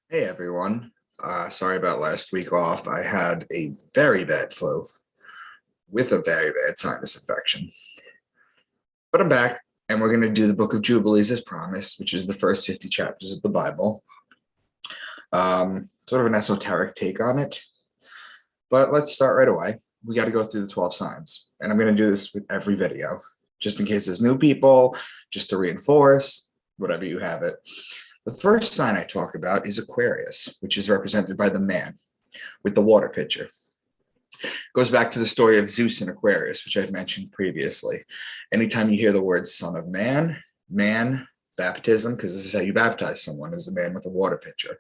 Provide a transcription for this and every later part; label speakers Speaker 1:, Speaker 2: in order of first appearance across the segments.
Speaker 1: Hey everyone. Sorry about last week off. I had a very bad flu with a very bad sinus infection. But I'm back and we're going to do the Book of Jubilees as promised, which is the first 50 chapters of the Bible. Sort of an esoteric take on it. But let's start right away. We got to go through the 12 signs. And I'm going to do this with every video, just in case there's new people, just to reinforce, whatever you have it. The first sign I talk about is Aquarius, which is represented by the man with the water pitcher. It goes back to the story of Zeus and Aquarius, which I've mentioned previously. Anytime you hear the word son of man, baptism, because this is how you baptize someone, is a man with a water pitcher.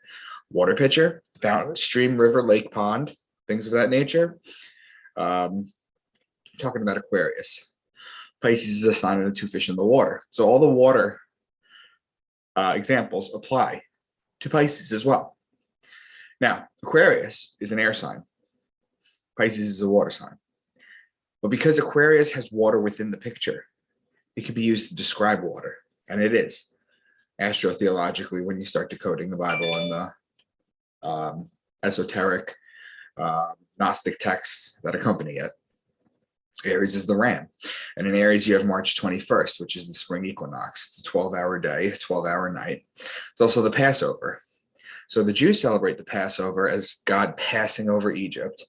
Speaker 1: Water pitcher, fountain, stream, river, lake, pond, things of that nature. Talking about Aquarius. Pisces is a sign of the two fish in the water. So all the water examples apply to Pisces as well. Now, Aquarius is an air sign. Pisces is a water sign. But because Aquarius has water within the picture, it can be used to describe water, and it is. Astrotheologically, when you start decoding the Bible and the esoteric Gnostic texts that accompany it. Aries is the ram. And in Aries, you have March 21st, which is the spring equinox. It's a 12-hour day, 12-hour night. It's also the Passover. So the Jews celebrate the Passover as God passing over Egypt.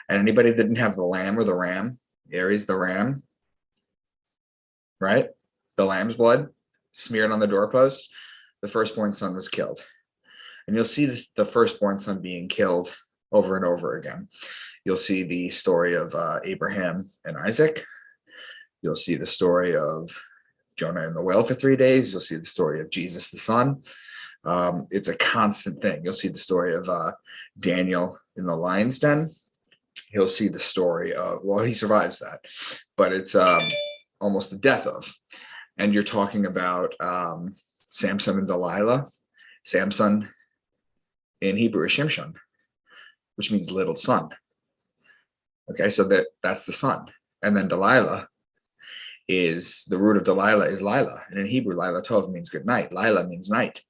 Speaker 1: And anybody that didn't have the lamb or the ram, Aries, the ram, right? The lamb's blood smeared on the doorpost, the firstborn son was killed. And you'll see the firstborn son being killed over and over again. You'll see the story of Abraham and Isaac. You'll see the story of Jonah and the whale for 3 days. You'll see the story of Jesus the Son. It's a constant thing. You'll see the story of Daniel in the lion's den. You'll see the story of, well, he survives that, but it's almost the death of. And you're talking about Samson and Delilah. Samson in Hebrew is Shimshon, which means little son. Okay, so that's the sun. And then Delilah is, the root of Delilah is Lila. And in Hebrew, Lila Tov means good night. Lila means night.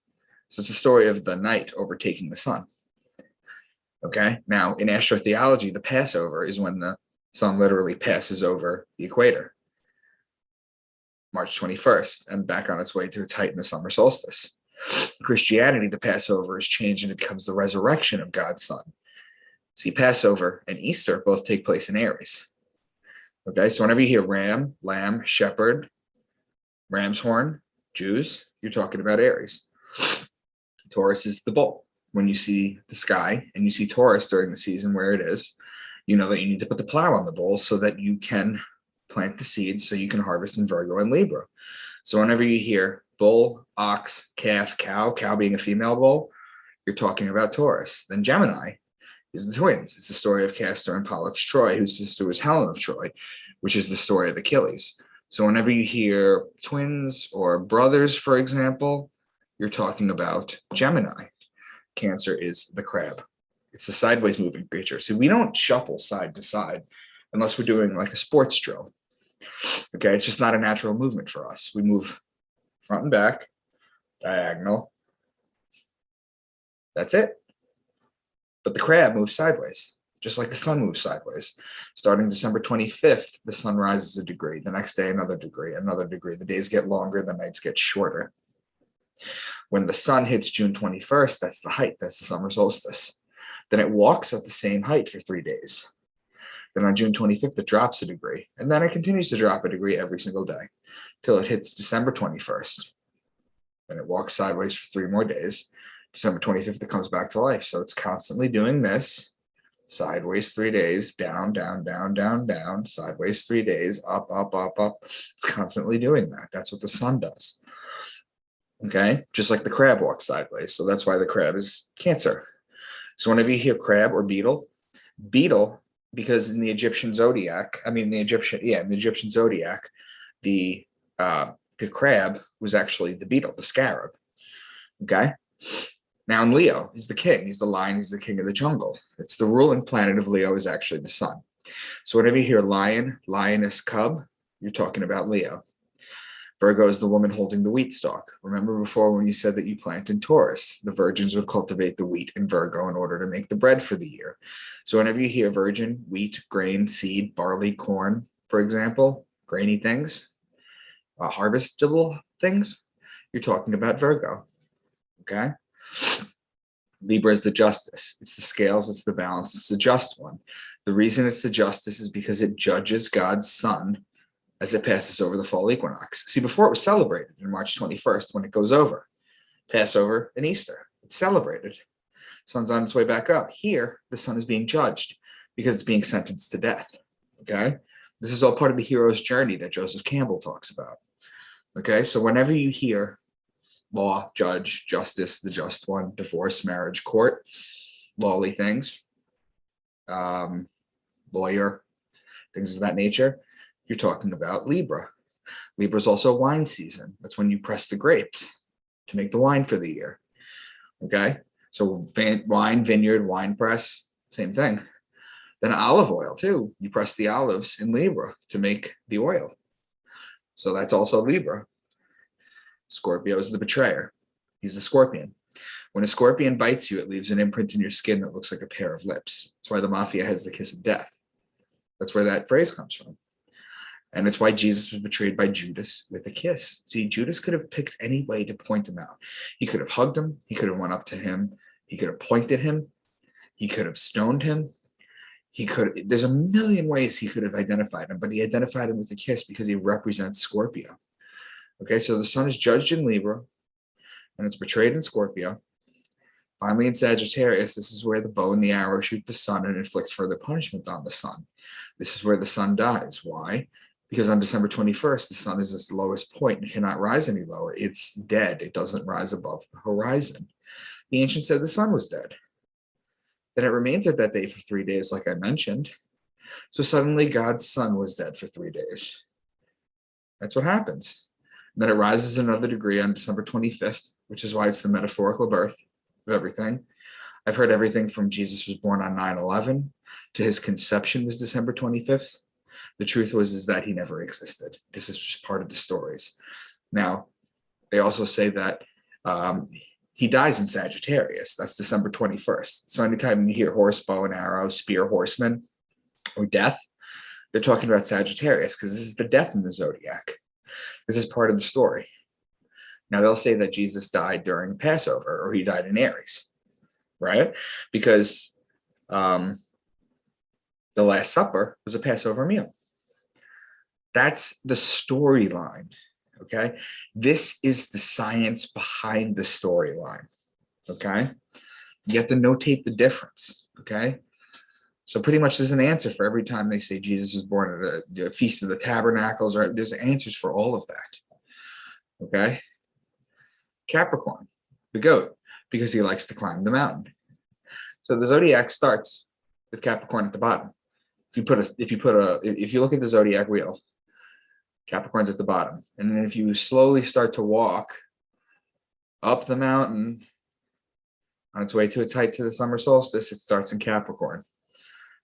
Speaker 1: So it's the story of the night overtaking the sun. Okay, now in astrotheology, the Passover is when the sun literally passes over the equator. March 21st, and back on its way to its height in the summer solstice. In Christianity, the Passover is changed and it becomes the resurrection of God's son. See, Passover and Easter both take place in Aries. Okay, so whenever you hear ram, lamb, shepherd, ram's horn, Jews, you're talking about Aries. Taurus is the bull. When you see the sky and you see Taurus during the season where it is, you know that you need to put the plow on the bull so that you can plant the seeds so you can harvest in Virgo and Libra. So whenever you hear bull, ox, calf, cow being a female bull, you're talking about Taurus. Then Gemini is the twins. It's the story of Castor and Pollux Troy, whose sister was Helen of Troy, which is the story of Achilles. So whenever you hear twins or brothers, for example, you're talking about Gemini. Cancer is the crab. It's the sideways moving creature. So we don't shuffle side to side unless we're doing like a sports drill. Okay, it's just not a natural movement for us. We move front and back, diagonal. That's it. But the crab moves sideways, just like the sun moves sideways. Starting December 25th, the sun rises a degree. The next day, another degree, another degree. The days get longer, the nights get shorter. When the sun hits June 21st, that's the height, that's the summer solstice. Then it walks at the same height for 3 days. Then on June 25th, it drops a degree. And then it continues to drop a degree every single day till it hits December 21st. Then it walks sideways for 3 more days. December 25th, it comes back to life. So it's constantly doing this. Sideways 3 days, down, down, down, down, down, sideways 3 days, up, up, up, up. It's constantly doing that. That's what the sun does. Okay, just like the crab walks sideways. So that's why the crab is Cancer. So whenever you hear crab or beetle, because in the Egyptian zodiac, in the Egyptian zodiac, the crab was actually the beetle, the scarab. Okay. Now in Leo, he's the king. He's the lion. He's the king of the jungle. It's the ruling planet of Leo is actually the sun. So whenever you hear lion, lioness, cub, you're talking about Leo. Virgo is the woman holding the wheat stalk. Remember before when you said that you plant in Taurus, the virgins would cultivate the wheat in Virgo in order to make the bread for the year. So whenever you hear virgin, wheat, grain, seed, barley, corn, for example, grainy things, harvestable things, you're talking about Virgo. Okay? Libra is the justice. It's the scales, it's the balance, it's the just one. The reason it's the justice is because it judges God's sun as it passes over the fall equinox. See, before it was celebrated on March 21st when it goes over. Passover and Easter. It's celebrated. Sun's on its way back up. Here, the sun is being judged because it's being sentenced to death. Okay? This is all part of the hero's journey that Joseph Campbell talks about. Okay? So whenever you hear law, judge, justice, the just one, divorce, marriage, court, lawly things, lawyer, things of that nature, you're talking about Libra. Libra is also wine season. That's when you press the grapes to make the wine for the year. Okay? So wine, vineyard, wine press, same thing. Then olive oil too. You press the olives in Libra to make the oil. So that's also Libra. Scorpio is the betrayer. He's the scorpion. When a scorpion bites you, it leaves an imprint in your skin that looks like a pair of lips. That's why the mafia has the kiss of death. That's where that phrase comes from. And it's why Jesus was betrayed by Judas with a kiss. See, Judas could have picked any way to point him out. He could have hugged him. He could have went up to him. He could have pointed him. He could have stoned him. There's a million ways he could have identified him, but he identified him with a kiss because he represents Scorpio. Okay, so the sun is judged in Libra, and it's betrayed in Scorpio. Finally, in Sagittarius, this is where the bow and the arrow shoot the sun and inflicts further punishment on the sun. This is where the sun dies. Why? Because on December 21st, the sun is its lowest point and cannot rise any lower. It's dead. It doesn't rise above the horizon. The ancients said the sun was dead. Then it remains at that day for 3 days, like I mentioned. So suddenly God's sun was dead for 3 days. That's what happens. And then it rises another degree on December 25th, which is why it's the metaphorical birth of everything. I've heard everything from Jesus was born on 9/11 to his conception was December 25th. The truth is that he never existed. This is just part of the stories. Now, they also say that he dies in Sagittarius. That's December 21st. So anytime you hear horse, bow and arrow, spear, horseman, or death, they're talking about Sagittarius because this is the death in the zodiac. This is part of the story. Now, they'll say that Jesus died during Passover or he died in Aries, right? Because the Last Supper was a Passover meal. That's the storyline, okay? This is the science behind the storyline, okay? You have to notate the difference, okay? So pretty much there's an answer for every time they say Jesus was born at a Feast of the Tabernacles, or there's answers for all of that, okay? Capricorn, the goat, because he likes to climb the mountain. So the zodiac starts with Capricorn at the bottom. If you look at the zodiac wheel, Capricorn's at the bottom. And then if you slowly start to walk up the mountain on its way to its height to the summer solstice, it starts in Capricorn,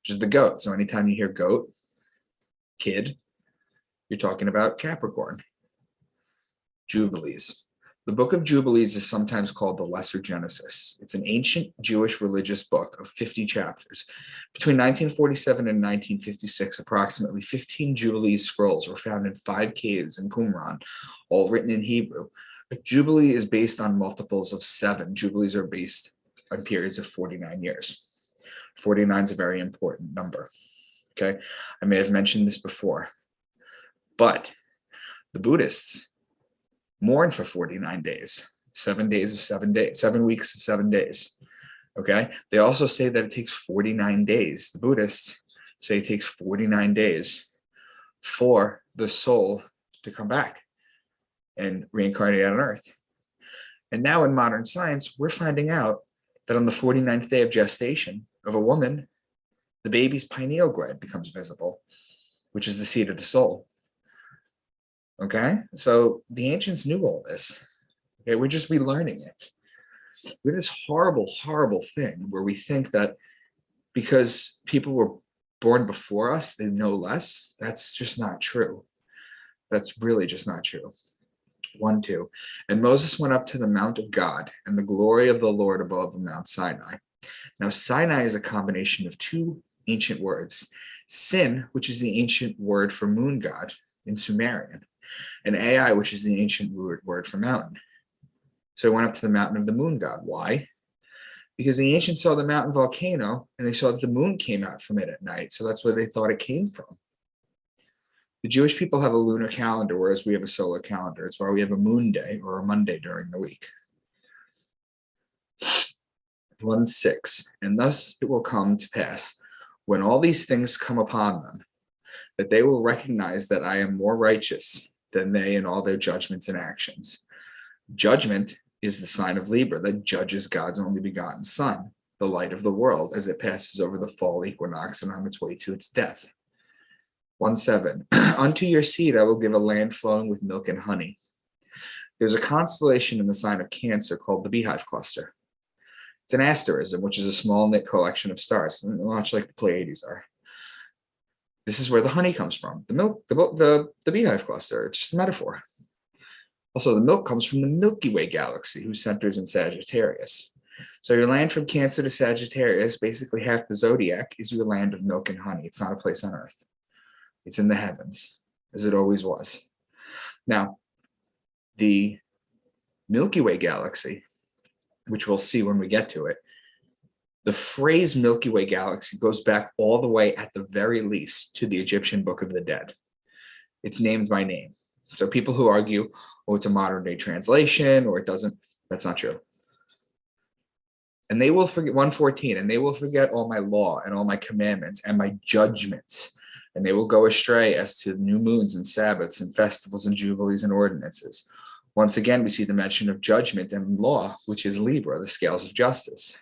Speaker 1: which is the goat. So anytime you hear goat, kid, you're talking about Capricorn. Jubilees. The Book of Jubilees is sometimes called the Lesser Genesis. It's an ancient Jewish religious book of 50 chapters. Between 1947 and 1956, approximately 15 Jubilees scrolls were found in 5 caves in Qumran, all written in Hebrew. A Jubilee is based on multiples of 7. Jubilees are based on periods of 49 years. 49 is a very important number. Okay, I may have mentioned this before, but the Buddhists mourn for 49 days, 7 days of 7 days, 7 weeks of 7 days. Okay. They also say that it takes 49 days. The Buddhists say it takes 49 days for the soul to come back and reincarnate on Earth. And now in modern science, we're finding out that on the 49th day of gestation of a woman, the baby's pineal gland becomes visible, which is the seat of the soul. Okay, so the ancients knew all this. Okay, we're just relearning it. We have this horrible, horrible thing where we think that because people were born before us, they know less. That's just not true. That's really just not true. 1, 2. And Moses went up to the Mount of God, and the glory of the Lord above Mount Sinai. Now, Sinai is a combination of two ancient words: Sin, which is the ancient word for moon god in Sumerian, and Ai, which is the ancient word for mountain. So he went up to the mountain of the moon god. Why? Because the ancients saw the mountain volcano, and they saw that the moon came out from it at night. So that's where they thought it came from. The Jewish people have a lunar calendar, whereas we have a solar calendar. It's why we have a moon day or a Monday during the week. 1, 6. And thus it will come to pass, when all these things come upon them, that they will recognize that I am more righteous than they in all their judgments and actions. Judgment is the sign of Libra that judges God's only begotten Son, the light of the world, as it passes over the fall equinox and on its way to its death. 1, 7. Unto your seed I will give a land flowing with milk and honey. There's a constellation in the sign of Cancer called the Beehive Cluster. It's an asterism, which is a small knit collection of stars, much like the Pleiades are. This is where the honey comes from. The milk, the Beehive Cluster, it's just a metaphor. Also, the milk comes from the Milky Way Galaxy, whose centers in Sagittarius. So your land from Cancer to Sagittarius, basically half the zodiac, is your land of milk and honey. It's not a place on Earth. It's in the heavens, as it always was. Now, the Milky Way Galaxy, which we'll see when we get to it, the phrase Milky Way Galaxy goes back all the way, at the very least, to the Egyptian Book of the Dead. It's named by name. So people who argue, oh, it's a modern day translation or it doesn't, that's not true. And they will forget, 114, and they will forget all my law and all my commandments and my judgments. And they will go astray as to new moons and Sabbaths and festivals and jubilees and ordinances. Once again, we see the mention of judgment and law, which is Libra, the scales of justice.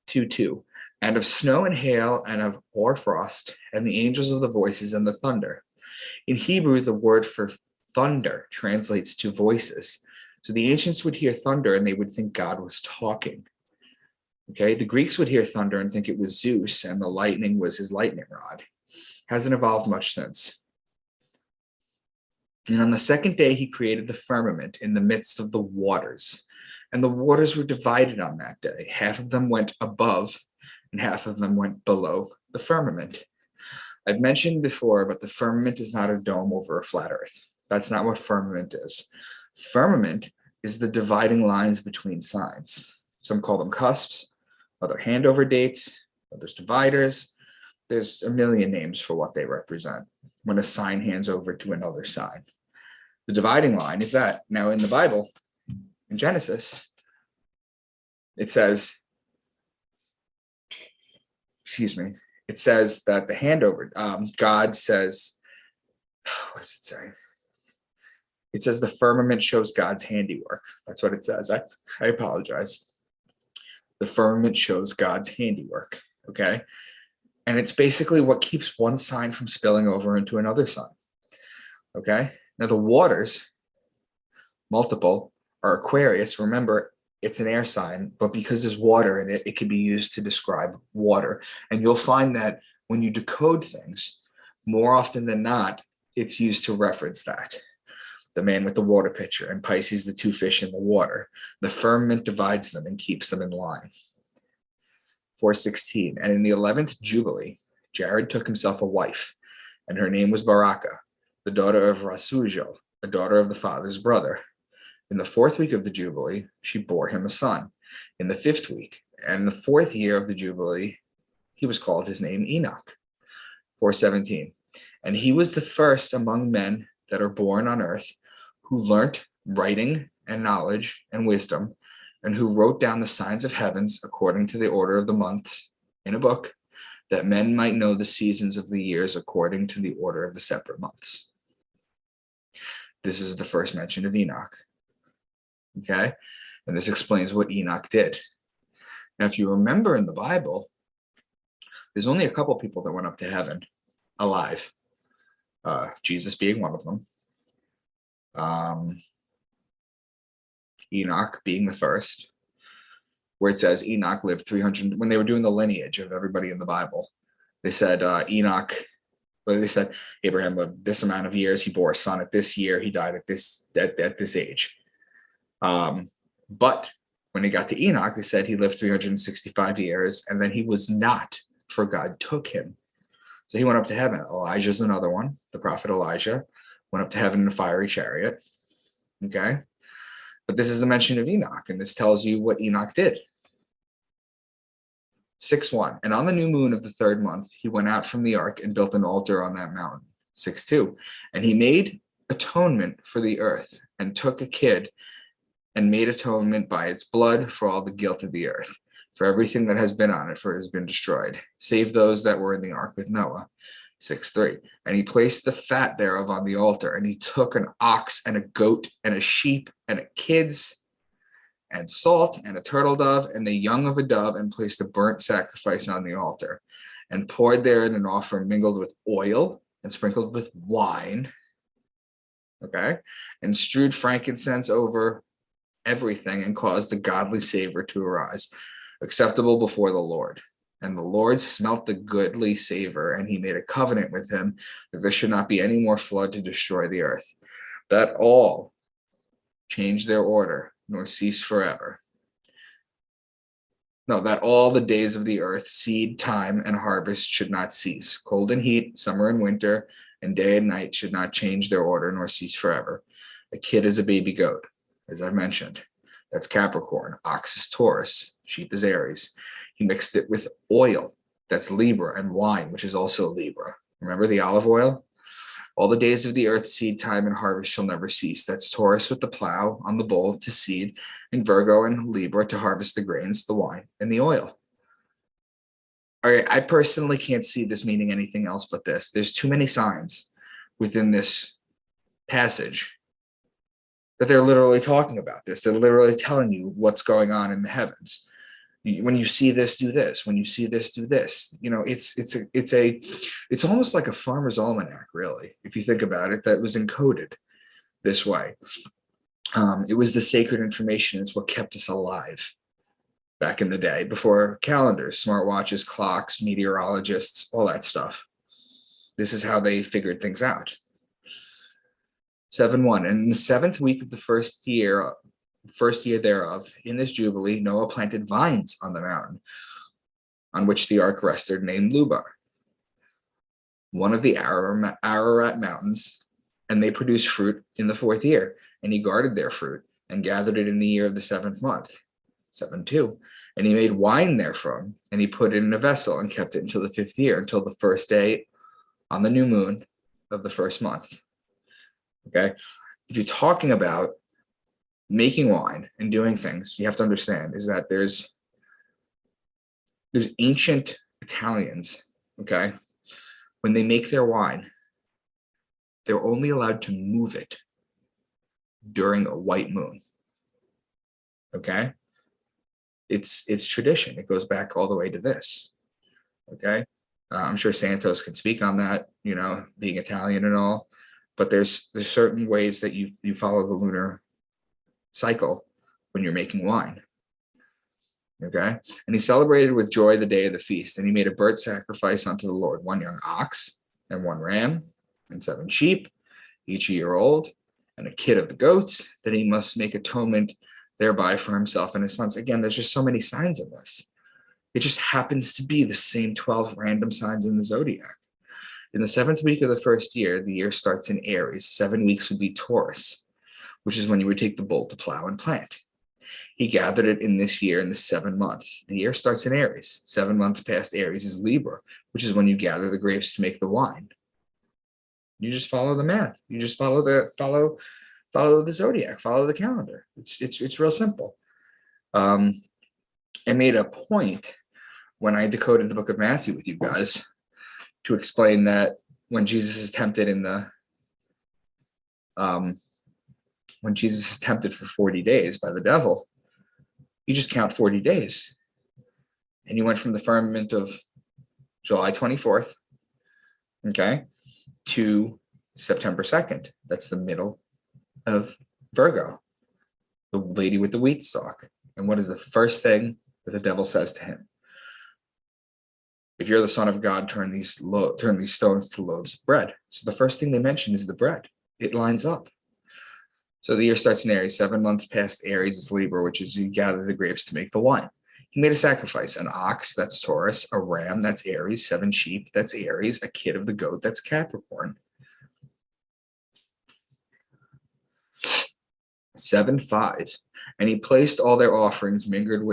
Speaker 1: 2:2, and of snow and hail and of hoarfrost and the angels of the voices and the thunder. In Hebrew, the word for thunder translates to voices. So the ancients would hear thunder and they would think God was talking. Okay, the Greeks would hear thunder and think it was Zeus and the lightning was his lightning rod. Hasn't evolved much since. And on the second day, he created the firmament in the midst of the waters. And the waters were divided on that day. Half of them went above and half of them went below the firmament. I've mentioned before, but the firmament is not a dome over a flat earth. That's not what firmament is. Firmament is the dividing lines between signs. Some call them cusps, other handover dates, others dividers. There's a million names for what they represent when a sign hands over to another sign. The dividing line is that. Now in the Bible, in Genesis, it says, it says that the handover, God says, what does it say? It says the firmament shows God's handiwork. That's what it says. I apologize. The firmament shows God's handiwork, okay? And it's basically what keeps one sign from spilling over into another sign, okay? Now the waters, multiple, are Aquarius. Remember, it's an air sign, but because there's water in it, it can be used to describe water. And you'll find that when you decode things, more often than not, it's used to reference that. The man with the water pitcher, and Pisces, the two fish in the water. The firmament divides them and keeps them in line. 4:16, and in the 11th Jubilee, Jared took himself a wife, and her name was Baraka, the daughter of Rasujo, the daughter of the father's brother. In the 4th week of the Jubilee, she bore him a son. In the 5th week, and the 4th year of the Jubilee, he was called his name Enoch. 4:17, and he was the first among men that are born on earth who learnt writing and knowledge and wisdom, and who wrote down the signs of heavens according to the order of the months in a book, that men might know the seasons of the years according to the order of the separate months. This is the first mention of Enoch. Okay? And this explains what Enoch did. Now, if you remember in the Bible, there's only a couple people that went up to heaven alive. Jesus being one of them. Enoch being the first, where it says Enoch lived 300. When they were doing the lineage of everybody in the Bible, they said Enoch But they said Abraham lived this amount of years. He bore a son at this year. He died at this age. But when he got to Enoch, they said he lived 365 years, and then he was not, for God took him. So he went up to heaven. Elijah's another one. The prophet Elijah went up to heaven in a fiery chariot. Okay. But this is the mention of Enoch, and this tells you what Enoch did. 6:1. And on the new moon of the 3rd month, he went out from the ark and built an altar on that mountain. 6:2. And he made atonement for the earth and took a kid and made atonement by its blood for all the guilt of the earth, for everything that has been on it, for it has been destroyed, save those that were in the ark with Noah. 6:3. And he placed the fat thereof on the altar, and he took an ox and a goat and a sheep and a kids and salt and a turtle dove and the young of a dove, and placed a burnt sacrifice on the altar, and poured therein an offering mingled with oil and sprinkled with wine, okay, and strewed frankincense over everything, and caused a godly savor to arise, acceptable before the Lord. And the Lord smelt the goodly savor, and he made a covenant with him that there should not be any more flood to destroy the earth, that all change their order, nor cease forever. No, that all the days of the earth, seed time and harvest, should not cease. Cold and heat, summer and winter, and day and night should not change their order, nor cease forever. A kid is a baby goat, as I mentioned. That's Capricorn. Ox is Taurus. Sheep is Aries. He mixed it with oil. That's Libra. And wine, which is also Libra. Remember the olive oil? All the days of the earth, seed time and harvest shall never cease. That's Taurus with the plow on the bowl to seed, and Virgo and Libra to harvest the grains, the wine, and the oil. All right, I personally can't see this meaning anything else but this. There's too many signs within this passage that they're literally talking about this. They're literally telling you what's going on in the heavens. When you see this, do this. When you see this, do this. You know, it's almost like a farmer's almanac, really, if you think about it, that was encoded this way. It was the sacred information. It's what kept us alive back in the day, before calendars, smartwatches, clocks, meteorologists, all that stuff. This is how they figured things out. 7:1. And in the 7th week of the first year thereof, in this jubilee, Noah planted vines on the mountain on which the ark rested, named Lubar, one of the Ararat mountains, and they produced fruit in the 4th year. And he guarded their fruit and gathered it in the year of the 7th month. 7:2. And he made wine therefrom, and he put it in a vessel and kept it until the 5th year, until the 1st day on the new moon of the 1st month. Okay, if you're talking about making wine and doing things, you have to understand is that there's ancient Italians, okay, when they make their wine, they're only allowed to move it during a white moon. Okay, it's tradition. It goes back all the way to this. Okay, I'm sure Santos can speak on that, you know, being Italian and all, but there's certain ways that you follow the lunar cycle when you're making wine. Okay, and he celebrated with joy the day of the feast, and he made a burnt sacrifice unto the Lord, 1 young ox and 1 ram and 7 sheep, each a year old, and a kid of the goats, that he must make atonement thereby for himself and his sons. Again, there's just so many signs in this. It just happens to be the same 12 random signs in the zodiac. In the 7th week of the 1st year, the year starts in Aries. 7 weeks would be Taurus, which is when you would take the bowl to plow and plant. He gathered it in this year in the 7th month. The year starts in Aries. 7 months past Aries is Libra, which is when you gather the grapes to make the wine. You just follow the math. You just follow the zodiac, follow the calendar. It's real simple. I made a point when I decoded the book of Matthew with you guys to explain that when Jesus is tempted for 40 days by the devil, you just count 40 days. And you went from the firmament of July 24th, okay, to September 2nd. That's the middle of Virgo, the lady with the wheat stalk. And what is the first thing that the devil says to him? If you're the son of God, turn these stones to loaves of bread. So the first thing they mention is the bread. It lines up. So the year starts in Aries. 7 months past Aries is Libra, which is you gather the grapes to make the wine. He made a sacrifice, an ox, that's Taurus, a ram, that's Aries, 7 sheep, that's Aries, a kid of the goat, that's Capricorn. 7-5. And he placed all their offerings mingled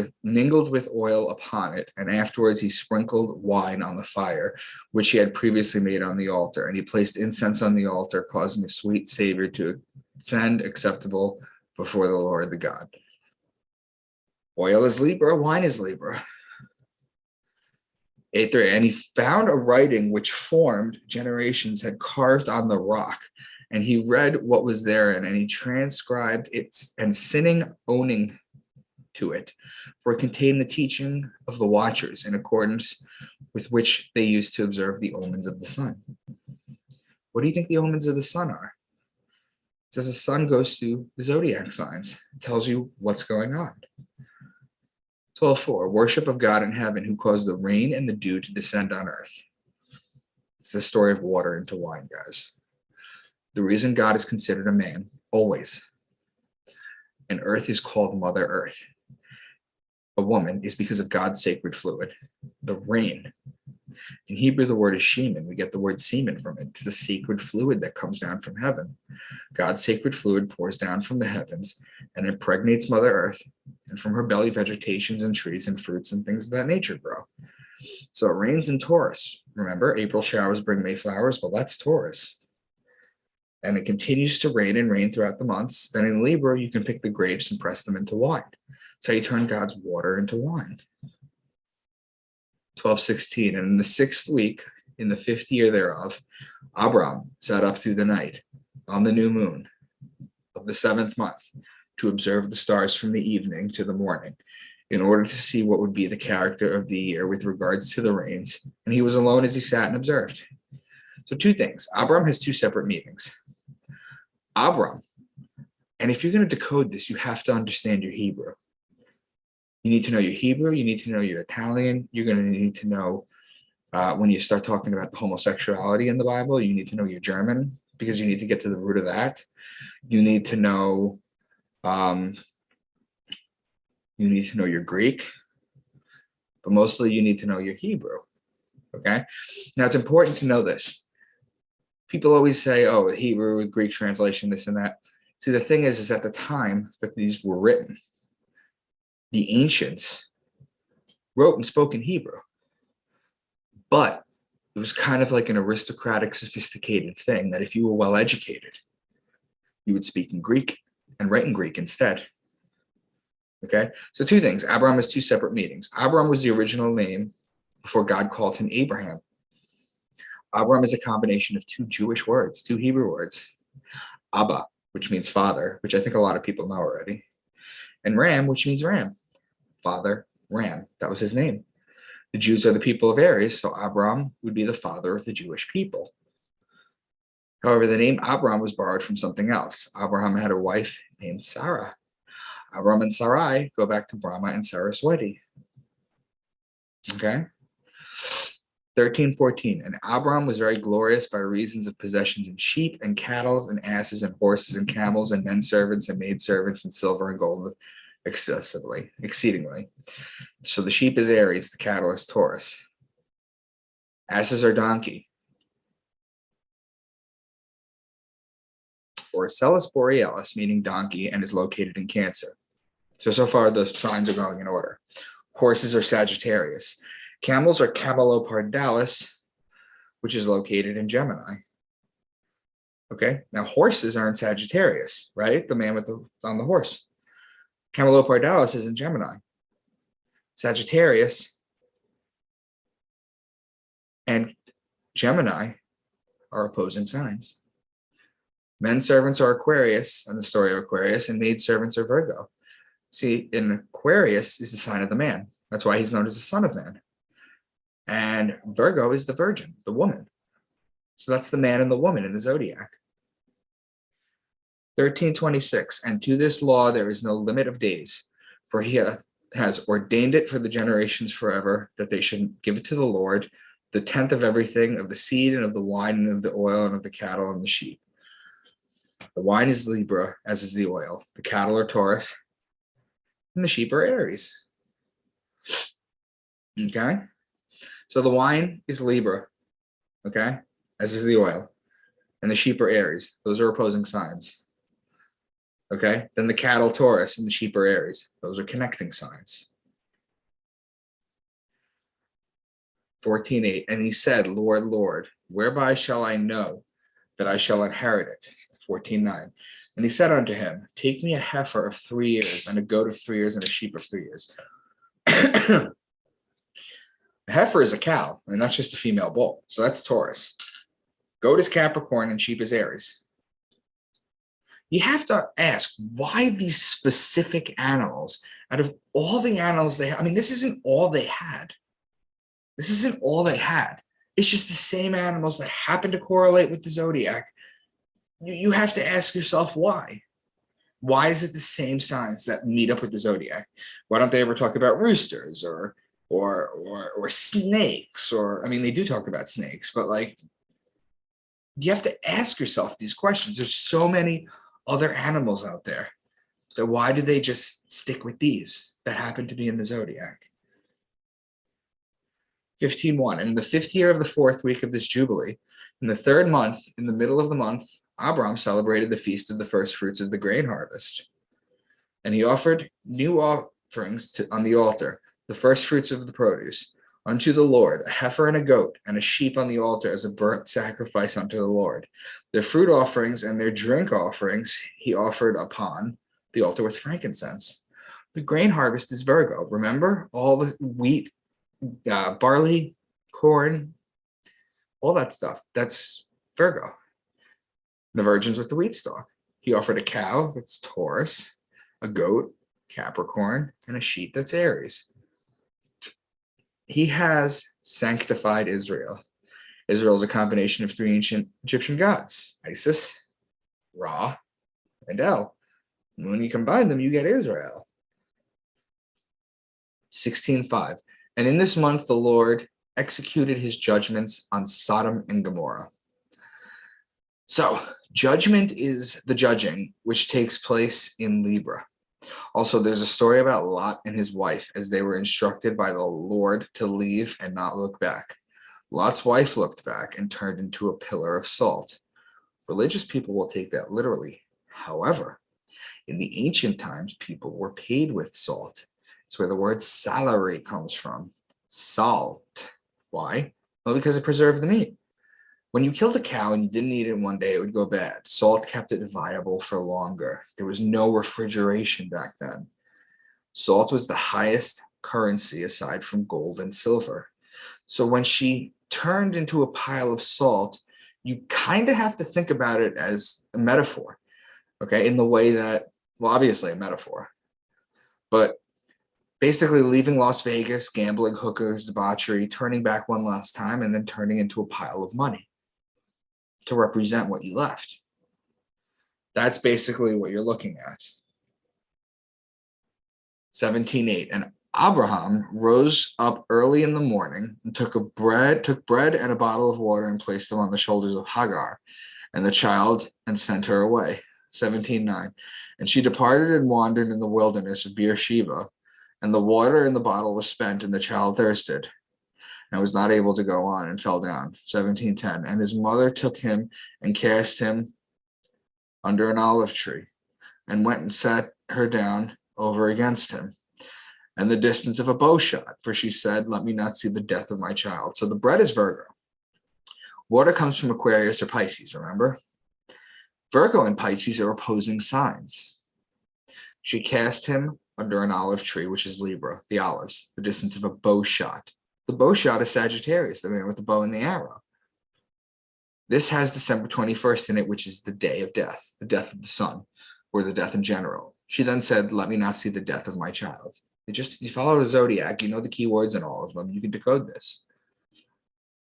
Speaker 1: with oil upon it, and afterwards he sprinkled wine on the fire, which he had previously made on the altar. And he placed incense on the altar, causing a sweet savor to ascend acceptable before the Lord the God. Oil is Libra, wine is Libra. 8-3. And he found a writing which formed generations had carved on the rock. And he read what was therein, and he transcribed it, and sinning owning to it, for it contained the teaching of the watchers, in accordance with which they used to observe the omens of the sun. What do you think the omens of the sun are? It says the sun goes through the zodiac signs. It tells you what's going on. 12-4. Worship of God in heaven, who caused the rain and the dew to descend on earth. It's the story of water into wine, guys. The reason God is considered a man, always, and earth is called Mother Earth, a woman, is because of God's sacred fluid, the rain. In Hebrew, the word is shemen. We get the word semen from it. It's the sacred fluid that comes down from heaven. God's sacred fluid pours down from the heavens and impregnates Mother Earth, and from her belly, vegetations and trees and fruits and things of that nature grow. So it rains in Taurus. Remember, April showers bring May flowers. Well, that's Taurus. And it continues to rain and rain throughout the months. Then in Libra, you can pick the grapes and press them into wine. That's how you turn God's water into wine. 12-16. And in the 6th week, in the 5th year thereof, Abram sat up through the night on the new moon of the 7th month to observe the stars from the evening to the morning, in order to see what would be the character of the year with regards to the rains. And he was alone as he sat and observed. So 2 things. Abram has 2 separate meanings. Abram, and if you're going to decode this, you have to understand your Hebrew. You need to know your Hebrew. You need to know your Italian. You're going to need to know, when you start talking about the homosexuality in the Bible, you need to know your German, because you need to get to the root of that. You need to know, your Greek, but mostly you need to know your Hebrew. Okay. Now it's important to know this. People always say, oh, Hebrew, Greek translation, this and that. See, the thing is at the time that these were written, the ancients wrote and spoke in Hebrew, but it was kind of like an aristocratic, sophisticated thing that if you were well educated, you would speak in Greek and write in Greek instead. Okay, so 2 things. Abram has 2 separate meanings. Abram was the original name before God called him Abraham. Abram is a combination of 2 Jewish words, 2 Hebrew words. Abba, which means father, which I think a lot of people know already, and Ram, which means ram. Father, Ram. That was his name. The Jews are the people of Aries, so Abram would be the father of the Jewish people. However, the name Abram was borrowed from something else. Abraham had a wife named Sarah. Abram and Sarai go back to Brahma and Saraswati. Okay? 13-14. And Abram was very glorious by reasons of possessions in sheep and cattle and asses and horses and camels and men servants and maid servants and silver and gold exceedingly. So the sheep is Aries, the cattle is Taurus. Asses are donkey. Orcelis borealis, meaning donkey, and is located in Cancer. So far the signs are going in order. Horses are Sagittarius. Camels are Camelopardalis, which is located in Gemini. Okay, now horses are in Sagittarius, right? The man on the horse. Camelopardalis is in Gemini. Sagittarius and Gemini are opposing signs. Men servants are Aquarius, and the story of Aquarius, and maid servants are Virgo. See, in Aquarius is the sign of the man. That's why he's known as the son of man. And Virgo is the virgin, the woman. So that's the man and the woman in the zodiac. 13:26. And to this law there is no limit of days, for he hath has ordained it for the generations forever, that they should give it to the Lord, the tenth of everything, of the seed and of the wine and of the oil and of the cattle and the sheep. The wine is Libra, as is the oil. The cattle are Taurus, and the sheep are Aries. Okay? So the wine is Libra, okay, as is the oil. And the sheep are Aries. Those are opposing signs. Okay? Then the cattle, Taurus, and the sheep are Aries. Those are connecting signs. 14:8. And he said, Lord, Lord, whereby shall I know that I shall inherit it? 14:9. And he said unto him, take me a heifer of 3 years, and a goat of 3 years, and a sheep of 3 years. A heifer is a cow, and that's just a female bull. So that's Taurus. Goat is Capricorn, and sheep is Aries. You have to ask, why these specific animals out of all the animals they have? I mean, this isn't all they had. This isn't all they had. It's just the same animals that happen to correlate with the zodiac. You have to ask yourself why. Why is it the same signs that meet up with the zodiac? Why don't they ever talk about roosters or snakes? Or, I mean, they do talk about snakes, but like, you have to ask yourself these questions. There's so many other animals out there. So why do they just stick with these that happen to be in the zodiac? 15:1. And in the 5th year of the 4th week of this Jubilee, in the 3rd month, in the middle of the month, Abram celebrated the feast of the first fruits of the grain harvest. And he offered new offerings on the altar, the first fruits of the produce, unto the Lord, a heifer and a goat, and a sheep on the altar as a burnt sacrifice unto the Lord. Their fruit offerings and their drink offerings he offered upon the altar with frankincense. The grain harvest is Virgo. Remember? All the wheat, barley, corn, all that stuff. That's Virgo. The virgins with the wheat stalk. He offered a cow, that's Taurus, a goat, Capricorn, and a sheep, that's Aries. He has sanctified Israel. Israel is a combination of 3 ancient Egyptian gods, Isis, Ra, and El. And when you combine them, you get Israel. 16:5. And in this month, the Lord executed his judgments on Sodom and Gomorrah. So, judgment is the judging, which takes place in Libra. Also, there's a story about Lot and his wife as they were instructed by the Lord to leave and not look back. Lot's wife looked back and turned into a pillar of salt. Religious people will take that literally. However, in the ancient times, people were paid with salt. It's where the word salary comes from. Salt. Why? Well, because it preserved the meat. When you killed a cow and you didn't eat it in one day, it would go bad. Salt kept it viable for longer. There was no refrigeration back then. Salt was the highest currency aside from gold and silver. So when she turned into a pile of salt, you kind of have to think about it as a metaphor, okay? In the way that, well, obviously a metaphor, but basically leaving Las Vegas, gambling, hookers, debauchery, turning back one last time, and then turning into a pile of money to represent what you left. That's basically what you're looking at. 17:8. And Abraham rose up early in the morning and took bread and a bottle of water and placed them on the shoulders of Hagar and the child and sent her away. 17:9. And she departed and wandered in the wilderness of Beersheba, and the water in the bottle was spent, and the child thirsted and was not able to go on and fell down. 17:10. And his mother took him and cast him under an olive tree and went and sat her down over against him, and the distance of a bow shot, for she said, let me not see the death of my child. So the bread is Virgo. Water comes from Aquarius or Pisces, remember? Virgo and Pisces are opposing signs. She cast him under an olive tree, which is Libra, the olives, the distance of a bow shot. The bow shot is Sagittarius, the man with the bow and the arrow. This has December 21st in it, which is the day of death, the death of the sun, or the death in general. She then said, let me not see the death of my child. You follow the zodiac, you know the keywords in all of them, you can decode this.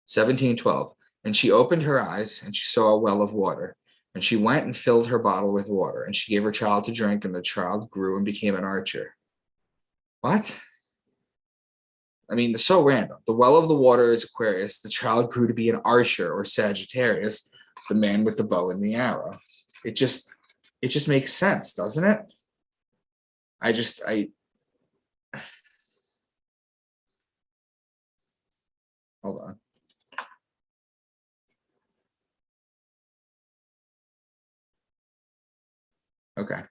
Speaker 1: 17:12. And she opened her eyes, and she saw a well of water. And she went and filled her bottle with water, and she gave her child to drink, and the child grew and became an archer. What? I mean, it's so random. The well of the water is Aquarius. The child grew to be an archer or Sagittarius, the man with the bow and the arrow. It just makes sense, doesn't it? I hold on. Okay.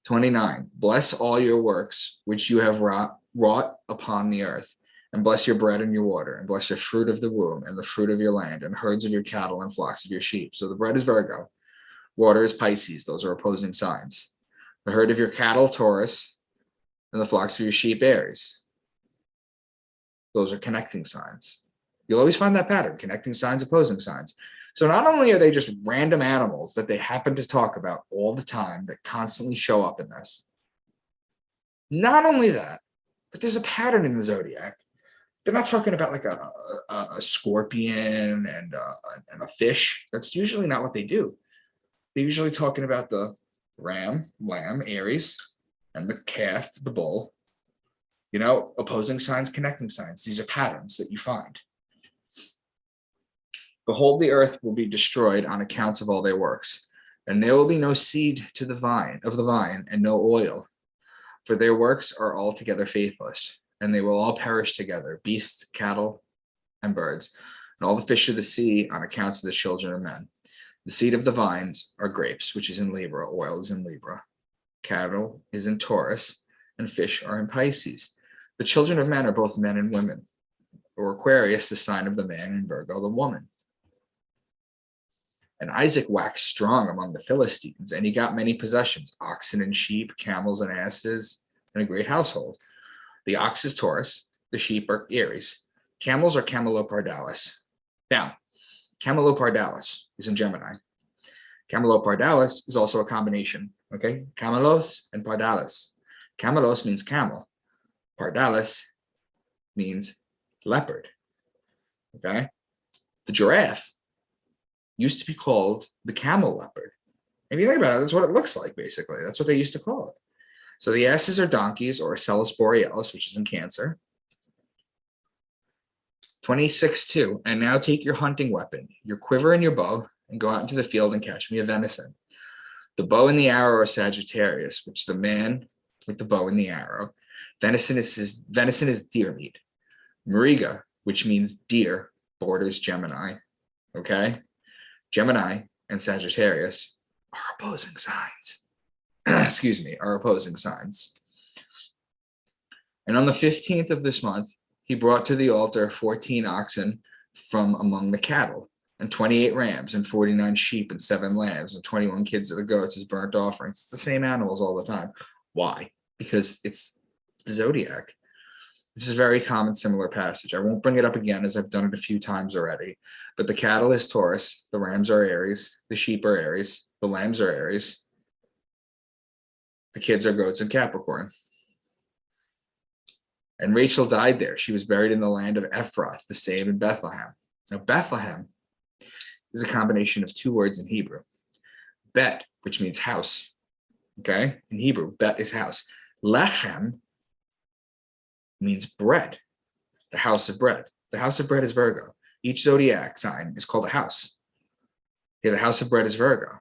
Speaker 1: 29. Bless all your works which you have wrought upon the earth, and bless your bread and your water, and bless your fruit of the womb, and the fruit of your land, and herds of your cattle, and flocks of your sheep. So the bread is Virgo, water is Pisces. Those are opposing signs. The herd of your cattle, Taurus, and the flocks of your sheep, Aries. Those are connecting signs. You'll always find that pattern, connecting signs, opposing signs. So not only are they just random animals that they happen to talk about all the time that constantly show up in this, not only that, but there's a pattern in the zodiac. They're not talking about like a scorpion and a fish. That's usually not what they do. They're usually talking about the ram, lamb, Aries, and the calf, the bull. You know, opposing signs, connecting signs. These are patterns that you find. Behold, the earth will be destroyed on account of all their works, and there will be no seed to the vine and no oil, for their works are altogether faithless, and they will all perish together, beasts, cattle, and birds, and all the fish of the sea on account of the children of men. The seed of the vines are grapes, which is in Libra, oil is in Libra, cattle is in Taurus, and fish are in Pisces. The children of men are both men and women, or Aquarius, the sign of the man, and Virgo, the woman. And Isaac waxed strong among the Philistines, and he got many possessions, oxen and sheep, camels and asses, and a great household. The ox is Taurus, the sheep are Aries. Camels are Camelopardalis. Now, Camelopardalis is in Gemini. Camelopardalis is also a combination, okay? Camelos and Pardalis. Camelos means camel. Pardalis means leopard, okay? The giraffe used to be called the camel leopard. And you think about it, that's what it looks like, basically. That's what they used to call it. So the asses are donkeys, or Celis borealis, which is in Cancer. 26:2. And now take your hunting weapon, your quiver and your bow, and go out into the field and catch me a venison. The bow and the arrow are Sagittarius, which is the man with the bow and the arrow. Venison is deer meat. Mariga, which means deer, borders Gemini. Okay? Gemini and Sagittarius are opposing signs. Excuse me, are opposing signs. And on the 15th of this month, he brought to the altar 14 oxen from among the cattle, and 28 rams, and 49 sheep, and 7 lambs, and 21 kids of the goats as burnt offerings. It's the same animals all the time. Why? Because it's the zodiac. This is a very common, similar passage. I won't bring it up again, as I've done it a few times already. But the cattle is Taurus, the rams are Aries, the sheep are Aries, the lambs are Aries, the kids are goats and Capricorn. And Rachel died there. She was buried in the land of Ephrath, the same in Bethlehem. Now, Bethlehem is a combination of 2 words in Hebrew. Bet, which means house. Okay? In Hebrew, bet is house. Lechem means bread, the house of bread. The house of bread is Virgo. Each zodiac sign is called a house. Yeah, the house of bread is Virgo.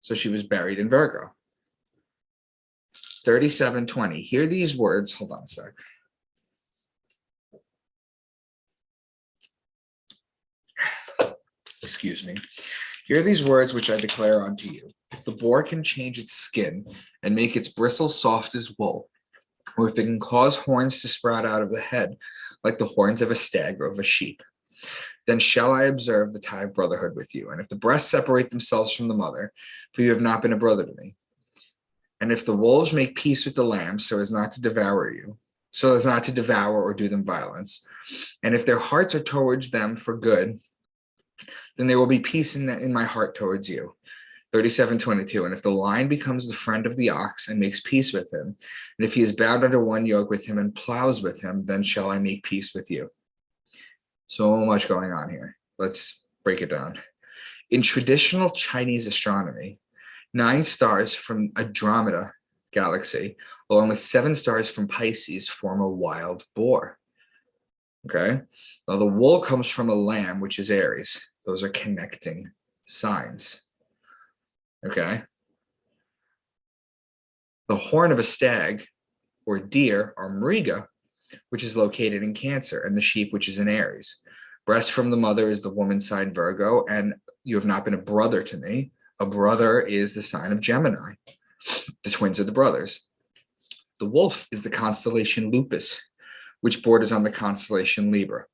Speaker 1: So she was buried in Virgo. 37:20. Hear these words. Hold on a sec. Excuse me. Hear these words which I declare unto you. If the boar can change its skin and make its bristles soft as wool, or if it can cause horns to sprout out of the head like the horns of a stag or of a sheep, then shall I observe the tie of brotherhood with you. And if the breasts separate themselves from the mother, for you have not been a brother to me. And if the wolves make peace with the lambs so as not to devour you, so as not to devour or do them violence, and if their hearts are towards them for good, then there will be peace in my heart towards you. 37:22. And if the lion becomes the friend of the ox and makes peace with him, and if he is bound under one yoke with him and plows with him, then shall I make peace with you. So much going on here. Let's break it down. In traditional Chinese astronomy, 9 stars from Andromeda Galaxy, along with 7 stars from Pisces, form a wild boar. Okay. Now the wool comes from a lamb, which is Aries. Those are connecting signs. Okay. The horn of a stag or deer are Mariga, which is located in Cancer, and the sheep, which is in Aries. Breast from the mother is the woman's sign Virgo, and you have not been a brother to me. A brother is the sign of Gemini. The twins are the brothers. The wolf is the constellation Lupus, which borders on the constellation Libra,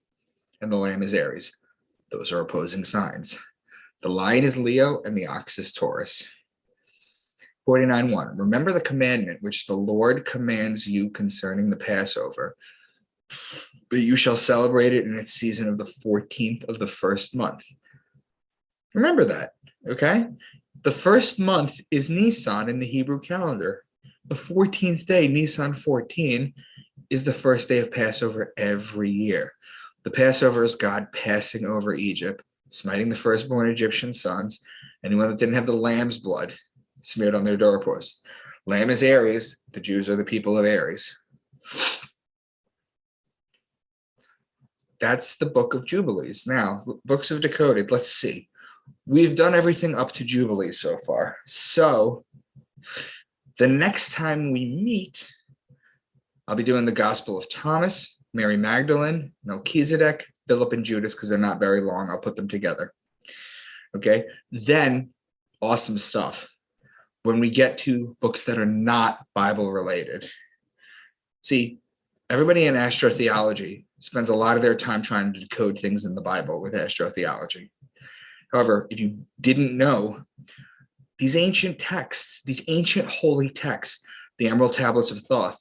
Speaker 1: and the lamb is Aries. Those are opposing signs. The lion is Leo, and the ox is Taurus. 49:1. Remember the commandment which the Lord commands you concerning the Passover, that you shall celebrate it in its season of the 14th of the first month. Remember that, okay? The first month is Nisan in the Hebrew calendar. The 14th day, Nisan 14, is the first day of Passover every year. The Passover is God passing over Egypt, smiting the firstborn Egyptian sons, anyone that didn't have the lamb's blood smeared on their doorposts. Lamb is Aries. The Jews are the people of Aries. That's the Book of Jubilees. Now, books of Decoded, let's see. We've done everything up to Jubilee so far. So the next time we meet, I'll be doing the Gospel of Thomas, Mary Magdalene, Melchizedek, Philip, and Judas, because they're not very long. I'll put them together. Okay. Then awesome stuff. When we get to books that are not Bible related. See, everybody in astrotheology spends a lot of their time trying to decode things in the Bible with astrotheology. However, if you didn't know, these ancient texts, these ancient holy texts, the Emerald Tablets of Thoth,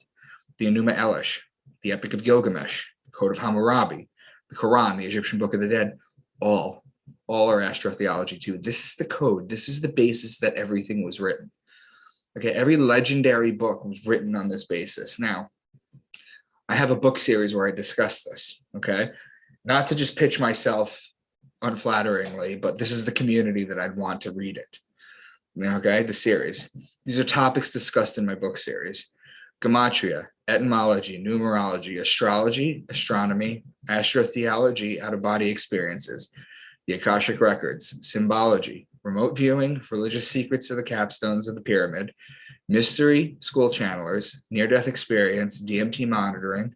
Speaker 1: the Enuma Elish, the Epic of Gilgamesh, the Code of Hammurabi, the Quran, the Egyptian Book of the Dead, all are astrotheology too. This is the code. This is the basis that everything was written. Okay, every legendary book was written on this basis. Now, I have a book series where I discuss this, okay? Not to just pitch myself unflatteringly, but this is the community that I'd want to read it. Okay, the series. These are topics discussed in my book series. Gematria, etymology, numerology, astrology, astronomy, astrotheology, out-of-body experiences, the Akashic records, symbology, remote viewing, religious secrets of the capstones of the pyramid, mystery, school channelers, near-death experience, DMT monitoring,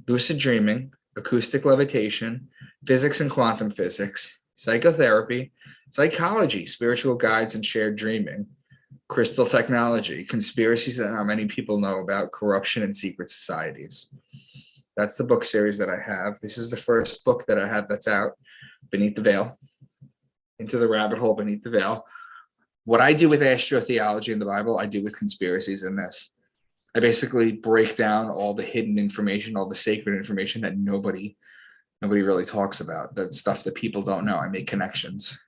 Speaker 1: lucid dreaming, acoustic levitation, physics and quantum physics, psychotherapy, psychology, spiritual guides and shared dreaming, crystal technology, conspiracies that not many people know about, corruption and secret societies. That's the book series that I have. This is the first book that I have that's out, Beneath the Veil, Into the Rabbit Hole Beneath the Veil. What I do with astrotheology in the Bible, I do with conspiracies in this. I basically break down all the hidden information, all the sacred information that nobody really talks about, that stuff that people don't know. I make connections.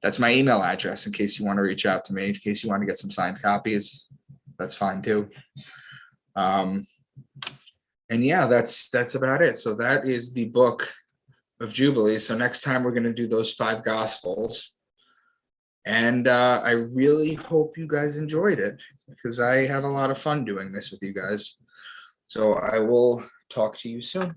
Speaker 1: That's my email address in case you want to reach out to me, in case you want to get some signed copies. That's fine too. And yeah, that's about it. So that is the Book of Jubilees. So next time we're going to do those 5 Gospels. And I really hope you guys enjoyed it, because I have a lot of fun doing this with you guys. So I will talk to you soon.